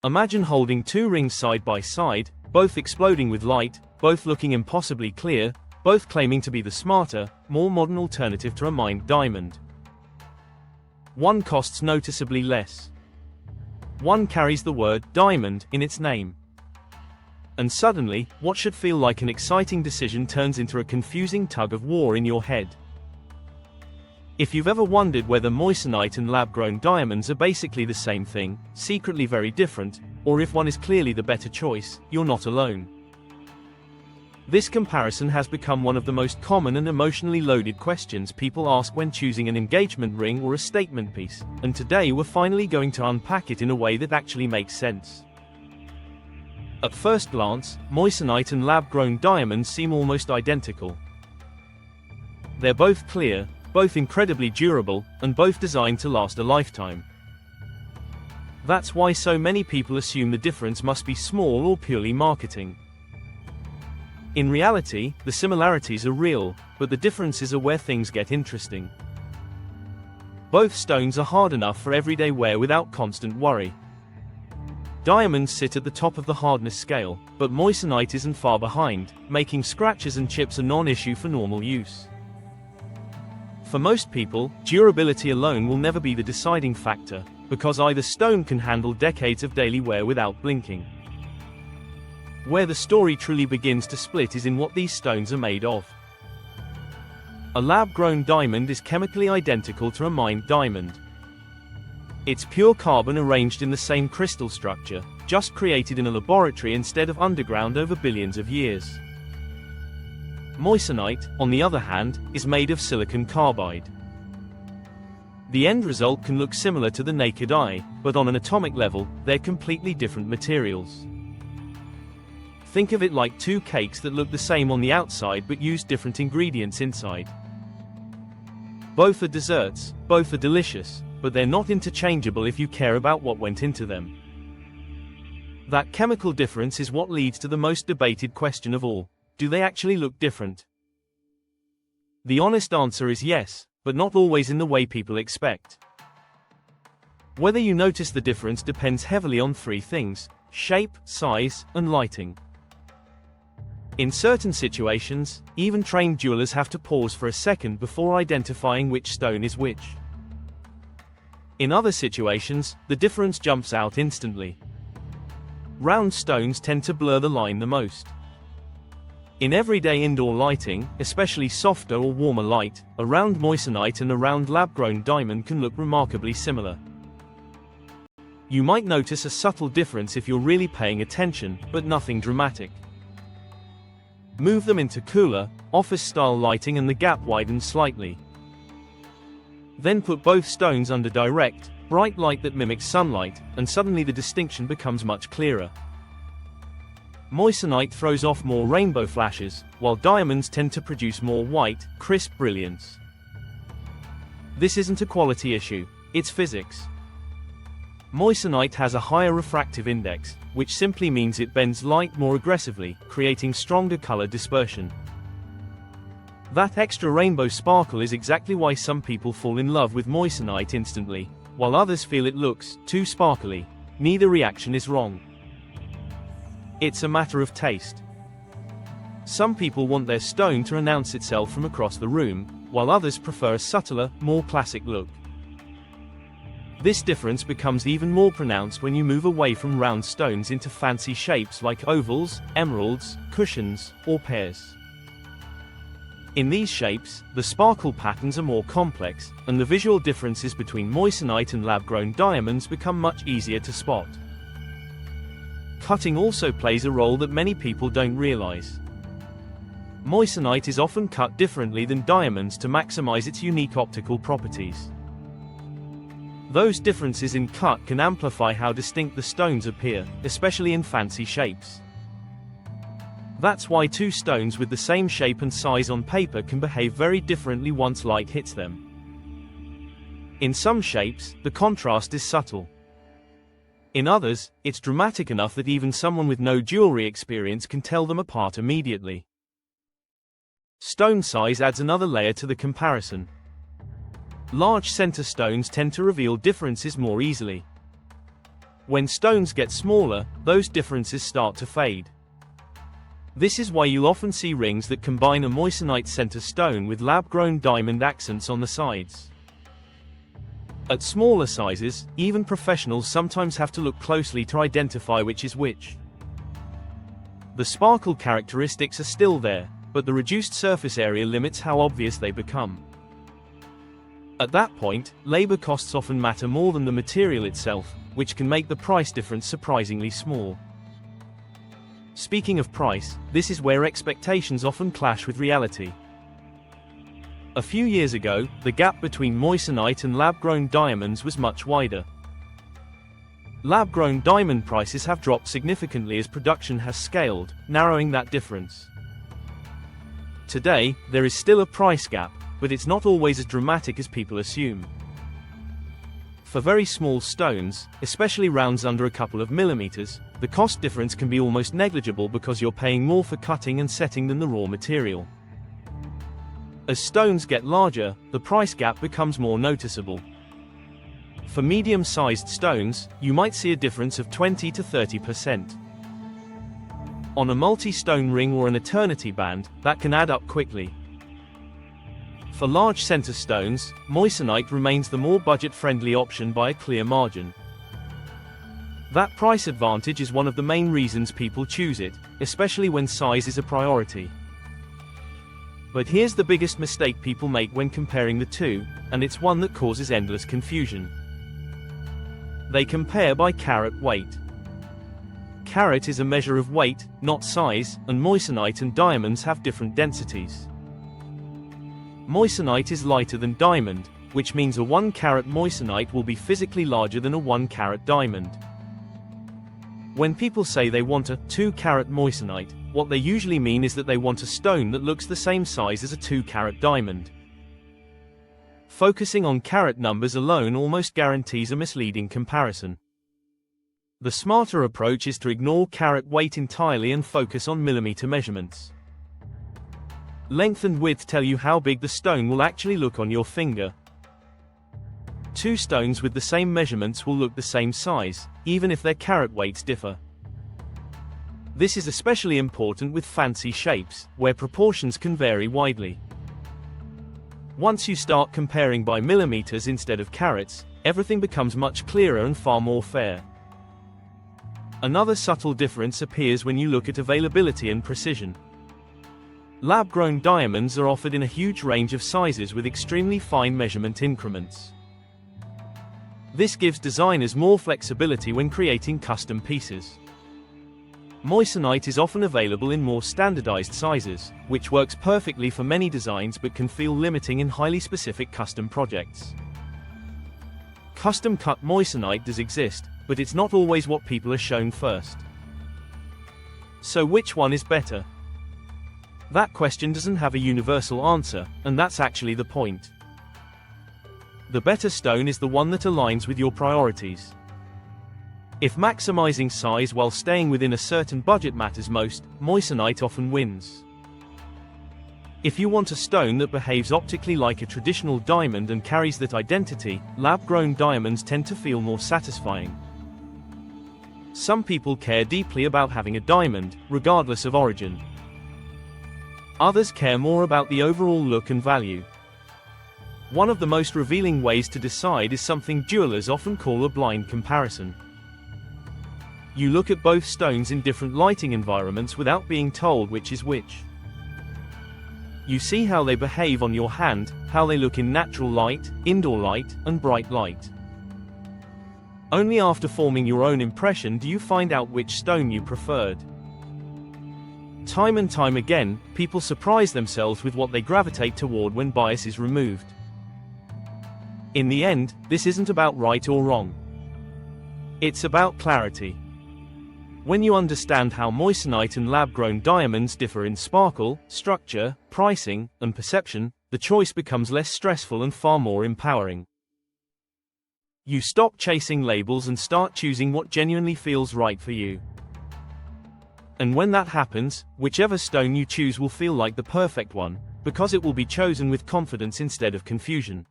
Imagine holding two rings side by side, both exploding with light, both looking impossibly clear, both claiming to be the smarter, more modern alternative to a mined diamond. One costs noticeably less. One carries the word diamond in its name. And suddenly, what should feel like an exciting decision turns into a confusing tug of war in your head. If you've ever wondered whether moissanite and lab-grown diamonds are basically the same thing, secretly very different, or if one is clearly the better choice, you're not alone. This comparison has become one of the most common and emotionally loaded questions people ask when choosing an engagement ring or a statement piece, and today we're finally going to unpack it in a way that actually makes sense. At first glance, moissanite and lab-grown diamonds seem almost identical. They're both clear, both incredibly durable, and both designed to last a lifetime. That's why so many people assume the difference must be small or purely marketing. In reality, the similarities are real, but the differences are where things get interesting. Both stones are hard enough for everyday wear without constant worry. Diamonds sit at the top of the hardness scale, but moissanite isn't far behind, making scratches and chips a non-issue for normal use. For most people, durability alone will never be the deciding factor, because either stone can handle decades of daily wear without blinking. Where the story truly begins to split is in what these stones are made of. A lab-grown diamond is chemically identical to a mined diamond. It's pure carbon arranged in the same crystal structure, just created in a laboratory instead of underground over billions of years. Moissanite, on the other hand, is made of silicon carbide. The end result can look similar to the naked eye, but on an atomic level, they're completely different materials. Think of it like two cakes that look the same on the outside but use different ingredients inside. Both are desserts, both are delicious, but they're not interchangeable if you care about what went into them. That chemical difference is what leads to the most debated question of all. Do they actually look different? The honest answer is yes, but not always in the way people expect. Whether you notice the difference depends heavily on three things: shape, size, and lighting. In certain situations, even trained jewelers have to pause for a second before identifying which stone is which. In other situations, the difference jumps out instantly. Round stones tend to blur the line the most. In everyday indoor lighting, especially softer or warmer light, a round moissanite and a round lab-grown diamond can look remarkably similar. You might notice a subtle difference if you're really paying attention, but nothing dramatic. Move them into cooler, office-style lighting and the gap widens slightly. Then put both stones under direct, bright light that mimics sunlight, and suddenly the distinction becomes much clearer. Moissanite throws off more rainbow flashes, while diamonds tend to produce more white, crisp brilliance. This isn't a quality issue, it's physics. Moissanite has a higher refractive index, which simply means it bends light more aggressively, creating stronger color dispersion. That extra rainbow sparkle is exactly why some people fall in love with moissanite instantly, while others feel it looks too sparkly. Neither reaction is wrong. It's a matter of taste. Some people want their stone to announce itself from across the room, while others prefer a subtler, more classic look. This difference becomes even more pronounced when you move away from round stones into fancy shapes like ovals, emeralds, cushions, or pears. In these shapes, the sparkle patterns are more complex, and the visual differences between moissanite and lab-grown diamonds become much easier to spot. Cutting also plays a role that many people don't realize. Moissanite is often cut differently than diamonds to maximize its unique optical properties. Those differences in cut can amplify how distinct the stones appear, especially in fancy shapes. That's why two stones with the same shape and size on paper can behave very differently once light hits them. In some shapes, the contrast is subtle. In others, it's dramatic enough that even someone with no jewelry experience can tell them apart immediately. Stone size adds another layer to the comparison. Large center stones tend to reveal differences more easily. When stones get smaller, those differences start to fade. This is why you'll often see rings that combine a moissanite center stone with lab-grown diamond accents on the sides. At smaller sizes, even professionals sometimes have to look closely to identify which is which. The sparkle characteristics are still there, but the reduced surface area limits how obvious they become. At that point, labor costs often matter more than the material itself, which can make the price difference surprisingly small. Speaking of price, this is where expectations often clash with reality. A few years ago, the gap between moissanite and lab-grown diamonds was much wider. Lab-grown diamond prices have dropped significantly as production has scaled, narrowing that difference. Today, there is still a price gap, but it's not always as dramatic as people assume. For very small stones, especially rounds under a couple of millimeters, the cost difference can be almost negligible because you're paying more for cutting and setting than the raw material. As stones get larger, the price gap becomes more noticeable. For medium-sized stones, you might see a difference of 20 to 30%. On a multi-stone ring or an eternity band, that can add up quickly. For large center stones, moissanite remains the more budget-friendly option by a clear margin. That price advantage is one of the main reasons people choose it, especially when size is a priority. But here's the biggest mistake people make when comparing the two, and it's one that causes endless confusion. They compare by carat weight. Carat is a measure of weight, not size, and moissanite and diamonds have different densities. Moissanite is lighter than diamond, which means a 1 carat moissanite will be physically larger than a 1 carat diamond. When people say they want a 2 carat moissanite, what they usually mean is that they want a stone that looks the same size as a 2 carat diamond. Focusing on carat numbers alone almost guarantees a misleading comparison. The smarter approach is to ignore carat weight entirely and focus on millimeter measurements. Length and width tell you how big the stone will actually look on your finger. Two stones with the same measurements will look the same size, even if their carat weights differ. This is especially important with fancy shapes, where proportions can vary widely. Once you start comparing by millimeters instead of carats, everything becomes much clearer and far more fair. Another subtle difference appears when you look at availability and precision. Lab-grown diamonds are offered in a huge range of sizes with extremely fine measurement increments. This gives designers more flexibility when creating custom pieces. Moissanite is often available in more standardized sizes, which works perfectly for many designs but can feel limiting in highly specific custom projects. Custom-cut moissanite does exist, but it's not always what people are shown first. So which one is better? That question doesn't have a universal answer, and that's actually the point. The better stone is the one that aligns with your priorities. If maximizing size while staying within a certain budget matters most, moissanite often wins. If you want a stone that behaves optically like a traditional diamond and carries that identity, lab-grown diamonds tend to feel more satisfying. Some people care deeply about having a diamond, regardless of origin. Others care more about the overall look and value. One of the most revealing ways to decide is something jewelers often call a blind comparison. You look at both stones in different lighting environments without being told which is which. You see how they behave on your hand, how they look in natural light, indoor light, and bright light. Only after forming your own impression do you find out which stone you preferred. Time and time again, people surprise themselves with what they gravitate toward when bias is removed. In the end, this isn't about right or wrong. It's about clarity. When you understand how moissanite and lab-grown diamonds differ in sparkle, structure, pricing, and perception, the choice becomes less stressful and far more empowering. You stop chasing labels and start choosing what genuinely feels right for you. And when that happens, whichever stone you choose will feel like the perfect one, because it will be chosen with confidence instead of confusion.